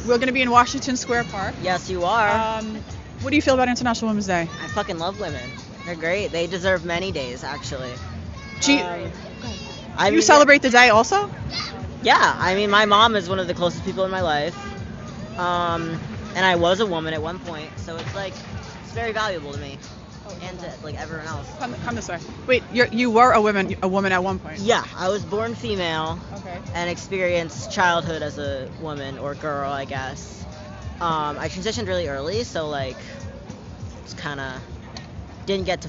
We're going to be in Washington Square Park. Yes, you are. What do you feel about International Women's Day? I fucking love women. They're great. They deserve many days, actually. Do you celebrate the day also? Yeah. I mean, my mom is one of the closest people in my life. And I was a woman at one point, so it's like, it's very valuable to me. And to, like, everyone else. Come this way. Wait, you were a woman at one point? Yeah, I was born female. Okay. And experienced childhood as a woman or girl, I guess. I transitioned really early, so like, it's kind of didn't get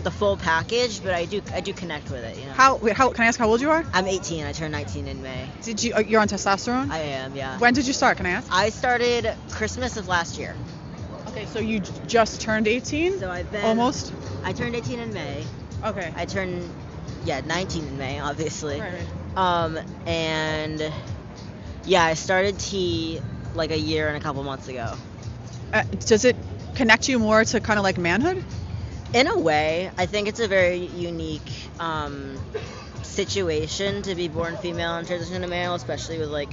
the full package, but I do connect with it, you know. How can I ask how old you are? I'm 18. I turned 19 in May. You're on testosterone? I am, yeah. When did you start? Can I ask? I started Christmas of last year. Okay, so you just turned 18? So I've been almost. I turned 18 in May. Okay. I turned 19 in May, obviously. Right. And yeah, I started T like a year and a couple months ago. Does it connect you more to kind of like manhood? In a way, I think it's a very unique situation to be born female and transition to male, especially with like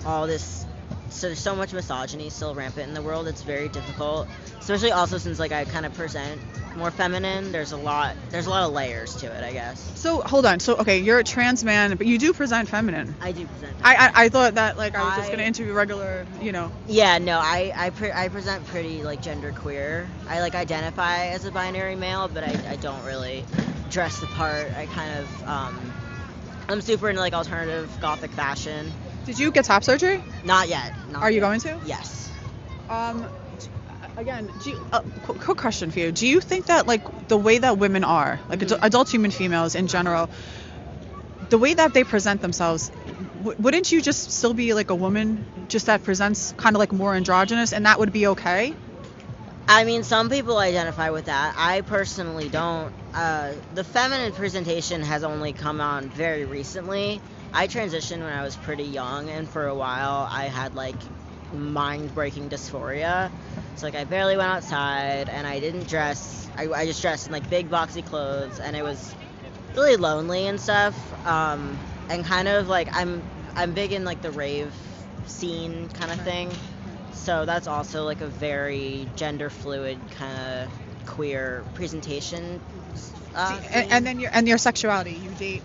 all this. So there's so much misogyny still rampant in the world. It's very difficult, especially also since like I kind of present more feminine. There's a lot of layers to it, I guess. So hold on. So okay, you're a trans man, but you do present feminine. I do present. I thought that like I was just gonna interview regular, you know. Yeah, no, I present pretty like gender queer. I like identify as a binary male, but I don't really dress the part. I kind of I'm super into like alternative gothic fashion. Did you get top surgery? Not yet. Are you going to? Yes. Again, quick question for you. Do you think that like the way that women are, like adult human females in general, the way that they present themselves, wouldn't you just still be like a woman just that presents kind of like more androgynous, and that would be okay? I mean, some people identify with that. I personally don't. The feminine presentation has only come on very recently. I transitioned when I was pretty young, and for a while I had like mind-breaking dysphoria. So like I barely went outside, and I didn't dress. I just dressed in like big boxy clothes, and it was really lonely and stuff. And kind of like I'm big in like the rave scene kind of thing. So that's also like a very gender fluid kind of queer presentation. And then your sexuality, you date.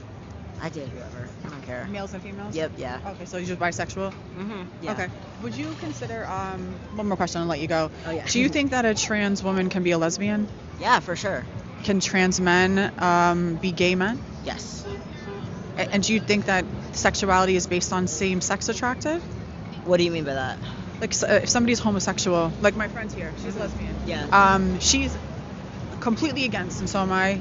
I date whoever. I don't care. Males and females? Yep, yeah. Okay, so you're just bisexual? Mm-hmm. Yeah. Okay. Would you consider, one more question, I'll let you go. Oh, yeah. Do you think that a trans woman can be a lesbian? Yeah, for sure. Can trans men be gay men? Yes. And do you think that sexuality is based on same-sex attracted? What do you mean by that? Like, if somebody's homosexual, like my friend here, she's lesbian. Yeah. She's completely against, and so am I,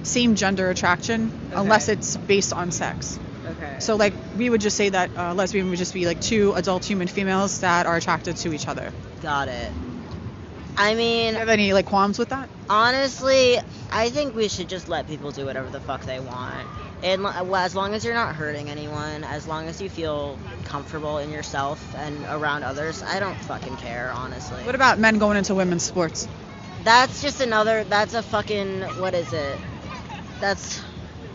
same gender attraction, unless it's based on sex. Okay. So like we would just say that lesbian would just be like two adult human females that are attracted to each other. Got it. I mean, do you have any like qualms with that? Honestly, I think we should just let people do whatever the fuck they want. And as long as you're not hurting anyone, as long as you feel comfortable in yourself and around others, I don't fucking care, honestly. What about men going into women's sports? That's just that's a fucking, what is it? That's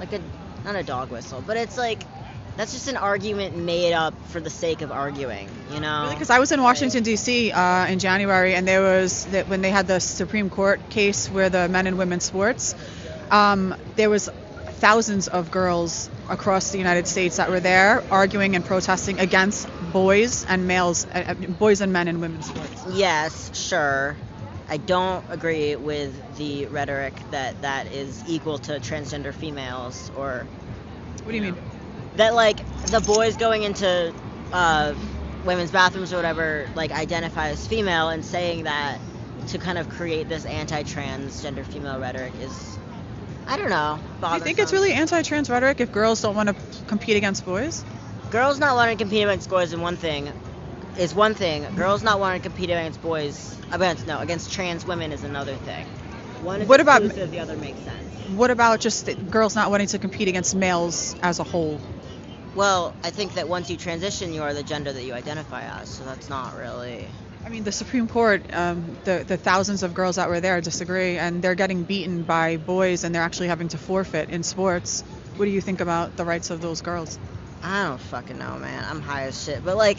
like not a dog whistle, but it's like, that's just an argument made up for the sake of arguing, you know? Really? Because I was in Washington, D.C. In January, and there was, when they had the Supreme Court case where the men and women's sports, there was thousands of girls across the United States that were there arguing and protesting against boys and men in women's sports. Yes, sure. I don't agree with the rhetoric that is equal to transgender females, or... What do you mean? That, like, the boys going into women's bathrooms or whatever, like, identify as female, and saying that to kind of create this anti-transgender female rhetoric is, I don't know, bothersome. Do you think it's really anti-trans rhetoric if girls don't want to compete against boys? Girls not wanting to compete against boys is one thing. Girls not wanting to compete against against trans women is another thing. One is exclusive, the other makes sense. What about just girls not wanting to compete against males as a whole? Well, I think that once you transition, you are the gender that you identify as, so that's not really... I mean, the Supreme Court, the thousands of girls that were there disagree, and they're getting beaten by boys, and they're actually having to forfeit in sports. What do you think about the rights of those girls? I don't fucking know, man. I'm high as shit. But, like,